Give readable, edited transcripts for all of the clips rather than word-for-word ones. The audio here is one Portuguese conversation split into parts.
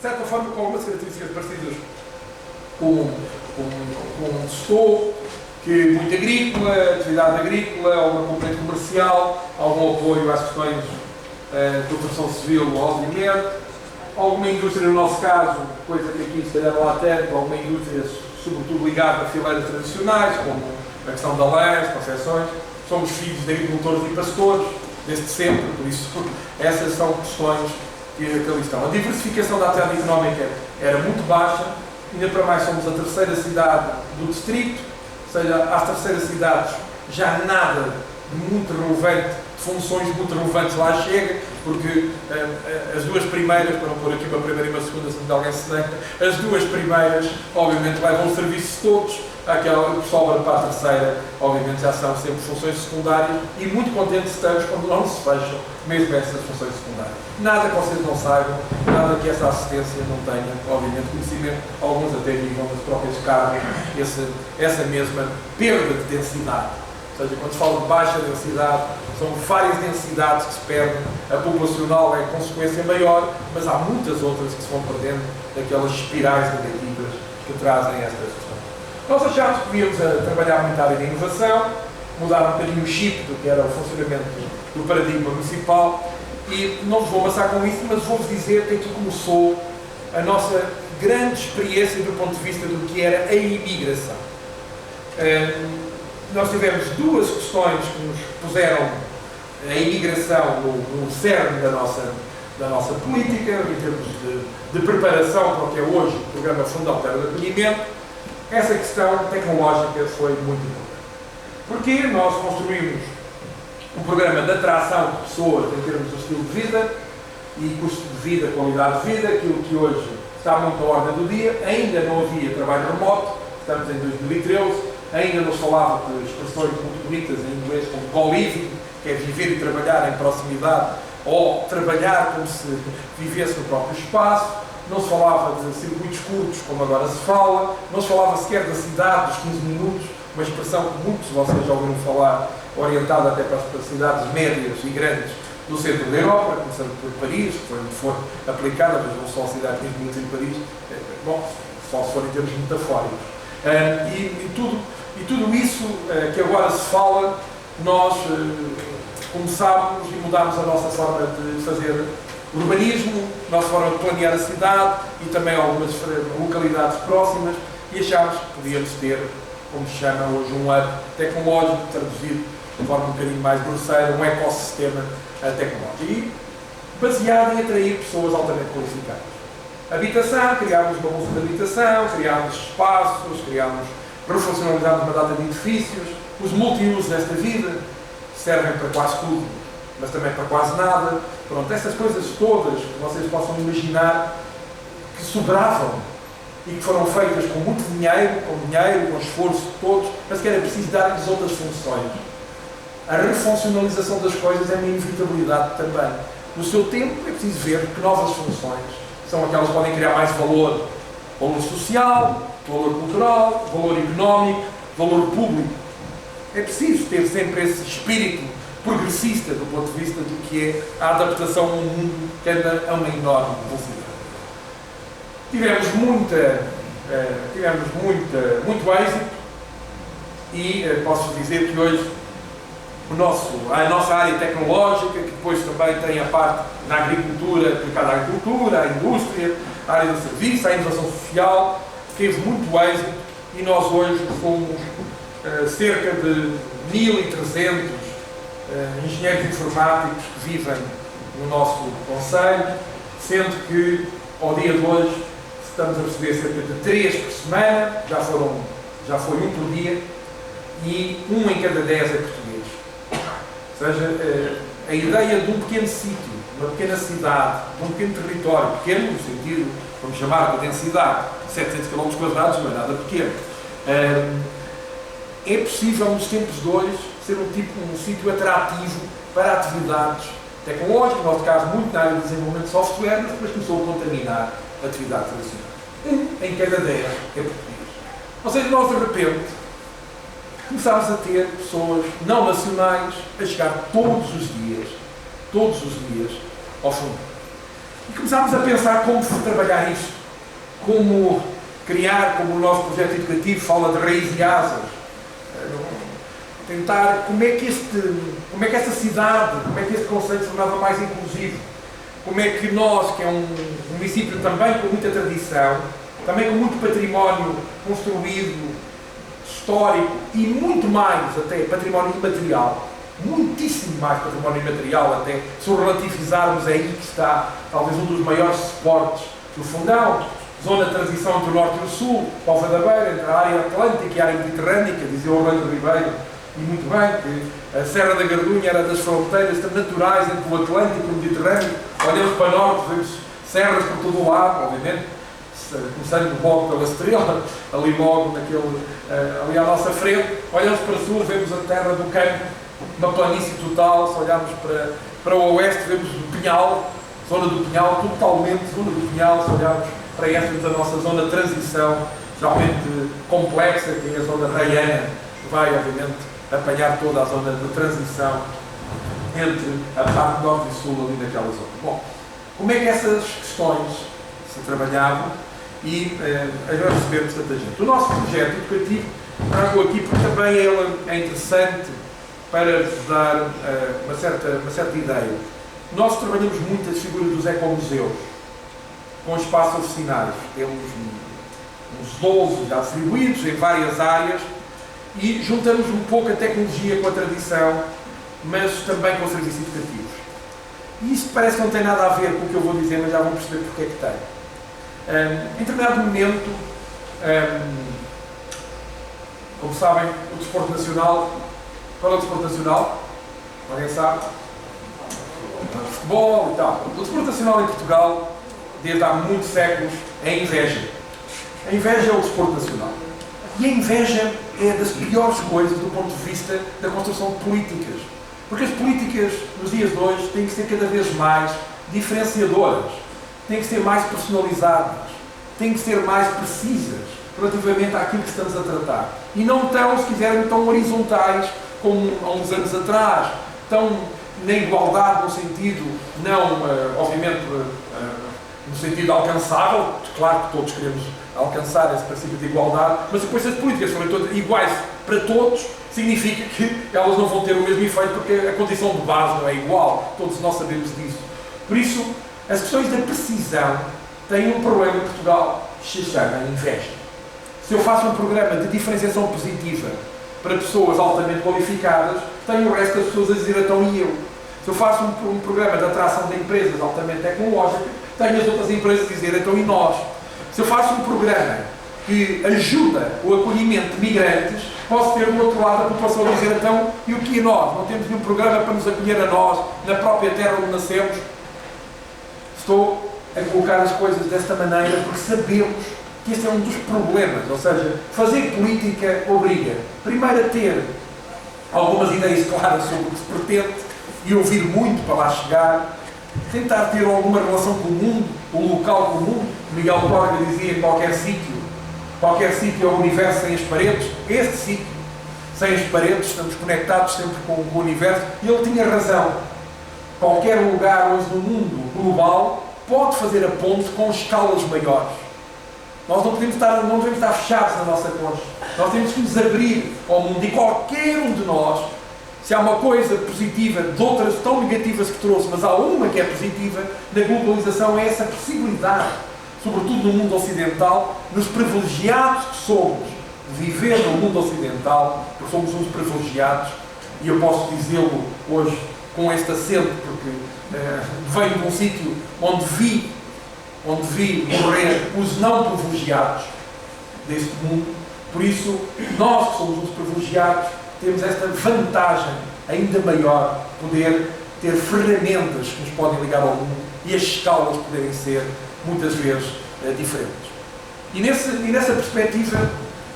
de certa forma com algumas características parecidas com onde estou, que muito agrícola, atividade agrícola, alguma componente comercial, algum apoio às questões de proteção civil, obviamente, alguma indústria no nosso caso, coisa que aqui se calhar não há tanto, alguma indústria sobretudo ligada a fileiras tradicionais, como a questão da lã, as confecções. Somos filhos de agricultores e pastores, desde sempre, por isso essas são questões que ali estão. A diversificação da atividade económica era muito baixa, ainda para mais somos a terceira cidade do distrito, ou seja, às terceiras cidades já nada de muito relevante, de funções muito relevantes lá chega, porque as duas primeiras, para não pôr aqui uma primeira e uma segunda, se alguém se lembra, as duas primeiras, obviamente, levam os serviços todos, aquela que sobra para a terceira, obviamente, já são sempre funções secundárias, e muito contentes estamos quando não se fecham mesmo essas funções secundárias. Nada que vocês não saibam, nada que essa assistência não tenha, obviamente, conhecimento, alguns até vivam nas próprias carnes, essa mesma perda de densidade. Ou seja, quando se fala de baixa densidade, são várias densidades que se perdem, a populacional é a consequência maior, mas há muitas outras que se vão perdendo daquelas espirais negativas que trazem estas questões. Nós achámos que devíamos trabalhar muito a área da inovação, mudar um bocadinho o chip do que era o funcionamento do paradigma municipal, e não vos vou amassar com isso, mas vou-vos dizer que aqui começou a nossa grande experiência do ponto de vista do que era a imigração. Nós tivemos duas questões que nos puseram a imigração no cerne da nossa política, em termos de preparação para o que é hoje o Programa Fundão Terra de Acolhimento. Essa questão tecnológica foi muito importante. Porque nós construímos um programa de atração de pessoas em termos de estilo de vida e custo de vida, qualidade de vida, aquilo que hoje está muito à ordem do dia. Ainda não havia trabalho remoto, estamos em 2013, ainda nos falava de expressões muito bonitas em inglês como co-living, que é viver e trabalhar em proximidade, ou trabalhar como se vivesse no próprio espaço. Não se falava de circuitos curtos, como agora se fala, não se falava sequer da cidade dos 15 minutos, uma expressão que muitos de vocês já ouviram falar, orientada até para as cidades médias e grandes do centro da Europa, começando por Paris, que foi onde foi aplicada, mas não só a cidade de 15 minutos em Paris, bom, só se for em termos metafóricos. E tudo isso que agora se fala, nós começámos e mudámos a nossa forma de fazer urbanismo, a nossa forma de planear a cidade e também algumas localidades próximas, e achámos que podíamos ter, como se chama hoje, um hub tecnológico, traduzido de forma um bocadinho mais grosseira, um ecossistema tecnológico, e baseado em atrair pessoas altamente qualificadas. Habitação, criámos uma bolsa de habitação, criámos espaços, refuncionalizámos uma data de edifícios, os multi-usos desta vida servem para quase tudo, mas também para quase nada. Pronto, essas coisas todas que vocês possam imaginar que sobravam e que foram feitas com muito dinheiro, com esforço de todos, mas que era preciso dar-lhes outras funções. A refuncionalização das coisas é uma inevitabilidade também. No seu tempo é preciso ver que novas funções são aquelas que podem criar mais valor social, valor cultural, valor económico, valor público. É preciso ter sempre esse espírito progressista do ponto de vista do que é a adaptação a um mundo que anda a uma enorme velocidade. Tivemos muito êxito e posso dizer que hoje a nossa área tecnológica, que depois também tem a parte na agricultura, aplicada à agricultura, à indústria, à área do serviço, à inovação social, teve muito êxito e nós hoje somos cerca de 1.300 engenheiros informáticos que vivem no nosso concelho, sendo que ao dia de hoje estamos a receber cerca de 3 por semana, já foi um por dia, e 1 em cada 10 é português. Ou seja, a ideia de um pequeno sítio, uma pequena cidade, de um pequeno território, pequeno no sentido, vamos chamar de densidade, 700 km² não é nada pequeno, é possível nos tempos de hoje ser um sítio atrativo para atividades tecnológicas, no nosso caso muito na área de desenvolvimento de software, mas depois começou a contaminar a atividade tradicional. 1 em cada 10 é português. Ou seja, nós de repente começámos a ter pessoas não nacionais a chegar todos os dias ao fundo. E começámos a pensar como trabalhar isto, como criar, como o nosso projeto educativo fala de raiz e asas, tentar como é que esta cidade, como é que este conceito se tornava mais inclusivo, como é que nós, que é um município também com muita tradição, também com muito património construído, histórico e muito mais até património imaterial, muitíssimo mais património imaterial até, se o relativizarmos aí que está talvez um dos maiores suportes do Fundão, zona de transição entre o Norte e o Sul, Póvoa da Beira, entre a área atlântica e a área mediterrânica, dizia o Orlando Ribeiro, e muito bem, que a Serra da Gardunha era das fronteiras naturais entre o Atlântico e o Mediterrâneo. Olhamos para norte, vemos serras por todo o lado, obviamente, começando logo pela Estrela, ali logo, ali à nossa frente. Olhamos para sul, vemos a terra do campo, uma planície total. Se olharmos para o oeste, vemos o Pinhal, zona do Pinhal, totalmente zona do Pinhal. Se olharmos para esta, vemos a nossa zona de transição, geralmente complexa, que é a zona raiana, que vai, obviamente, apanhar toda a zona de transição entre a parte norte e sul ali naquela zona. Bom, como é que essas questões se trabalhavam e agora recebemos tanta gente? O nosso projeto educativo trago aqui porque também ele é interessante para vos dar uma certa ideia. Nós trabalhamos muito as figuras dos ecomuseus, com espaços oficinários. Temos uns 12 já distribuídos em várias áreas, e juntamos um pouco a tecnologia com a tradição, mas também com os serviços educativos. E isso parece que não tem nada a ver com o que eu vou dizer, mas já vão perceber porque é que tem. Em determinado momento, como sabem, o desporto nacional, qual é o desporto nacional? Alguém sabe? Futebol e tal. O desporto nacional em Portugal, desde há muitos séculos, é a inveja. A inveja é o desporto nacional. E a inveja é das piores coisas do ponto de vista da construção de políticas. Porque as políticas, nos dias de hoje, têm que ser cada vez mais diferenciadoras, têm que ser mais personalizadas, têm que ser mais precisas relativamente àquilo que estamos a tratar. E não tão, se quiserem, tão horizontais como há uns anos atrás, tão na igualdade no sentido, não, obviamente, no sentido alcançável, claro que todos queremos alcançar esse princípio de igualdade, mas depois se as políticas forem todas iguais para todos, significa que elas não vão ter o mesmo efeito, porque a condição de base não é igual, todos nós sabemos disso. Por isso, as questões da precisão têm um problema em Portugal, que se chama inveja. Se eu faço um programa de diferenciação positiva para pessoas altamente qualificadas, tenho o resto das pessoas a dizer então e eu. Se eu faço um programa de atração de empresas altamente tecnológicas, tenho as outras empresas a dizer então e nós. Se eu faço um programa que ajuda o acolhimento de migrantes, posso ter do outro lado a população a dizer então, e o que é nós? Não temos nenhum programa para nos acolher a nós, na própria terra onde nascemos? Estou a colocar as coisas desta maneira porque sabemos que este é um dos problemas, ou seja, fazer política obriga, primeiro a ter algumas ideias claras sobre o que se pretende e ouvir muito para lá chegar, tentar ter alguma relação com o mundo, o local comum. Miguel Torga dizia em qualquer sítio é o universo sem as paredes. Este sítio, sem as paredes, estamos conectados sempre com o universo, e ele tinha razão. Qualquer lugar hoje no mundo global pode fazer a ponte com escalas maiores. Nós não devemos estar fechados na nossa concha. Nós temos que nos abrir ao mundo, e qualquer um de nós, se há uma coisa positiva de outras tão negativas que trouxe, mas há uma que é positiva da globalização, é essa possibilidade, sobretudo no mundo ocidental, nos privilegiados que somos de viver no mundo ocidental, porque somos uns privilegiados, e eu posso dizê-lo hoje com este acento, porque venho de um sítio onde vi morrer os não privilegiados deste mundo. Por isso, nós que somos os privilegiados, temos esta vantagem ainda maior, poder ter ferramentas que nos podem ligar ao mundo e as escalas poderem ser muitas vezes diferentes. E nessa perspectiva,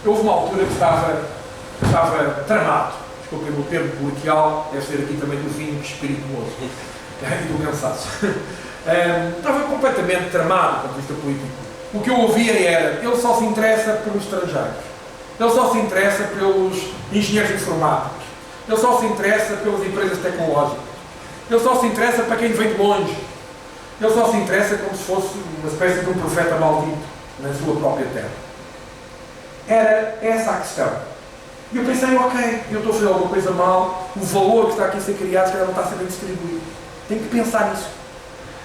houve uma altura que estava tramado. Desculpem o termo coloquial, deve ser aqui também do vinho espirituoso e do cansaço. Estava completamente tramado do ponto de vista político. O que eu ouvia era: ele só se interessa pelos estrangeiros, ele só se interessa pelos engenheiros informáticos, ele só se interessa pelas empresas tecnológicas, ele só se interessa para quem vem de longe, Ele só se interessa como se fosse uma espécie de um profeta maldito na sua própria terra. Era essa a questão. E eu pensei, ok, eu estou a fazer alguma coisa mal, o valor que está aqui a ser criado se calhar não está a ser bem distribuído. Tenho que pensar nisso.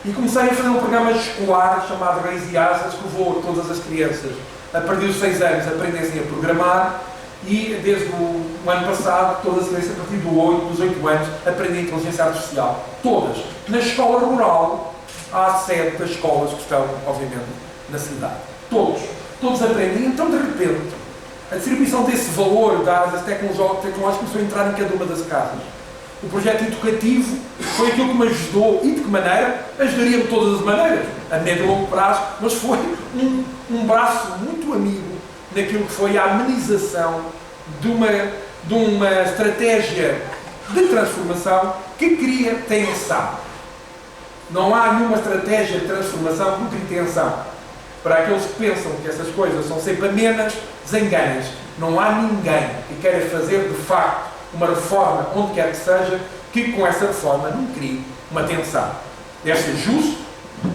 E comecei a fazer um programa escolar chamado Reis e Asas, que levou todas as crianças, a partir dos 6 anos, a aprenderem a programar, e desde o ano passado, todas as crianças, a partir dos 8 anos, aprendem inteligência artificial. Todas. Na escola rural, há sede das escolas que estão, obviamente, na cidade. Todos. Todos aprendem. Então, de repente, a distribuição desse valor das tecnológicas começou a entrar em cada uma das casas. O projeto educativo foi aquilo que me ajudou, e de que maneira? Ajudaria de todas as maneiras, a médio e longo prazo, mas foi um braço muito amigo naquilo que foi a amenização de uma estratégia de transformação que cria tensão. Não há nenhuma estratégia de transformação que crie tensão. Para aqueles que pensam que essas coisas são sempre amenas, desenganem-se. Não há ninguém que queira fazer, de facto, uma reforma, onde quer que seja, que com essa reforma não crie uma tensão. Deve ser justo,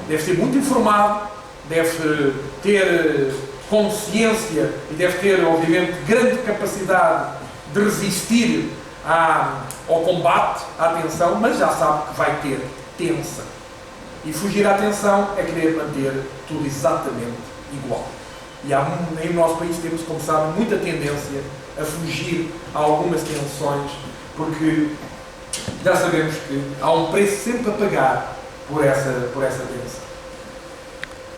deve ser muito informado, deve ter consciência e deve ter, obviamente, grande capacidade de resistir ao combate, à tensão, mas já sabe que vai ter tensão. E fugir à tensão é querer manter tudo exatamente igual. E no nosso país temos, como sabem, muita tendência a fugir a algumas tensões, porque já sabemos que há um preço sempre a pagar por essa tensão.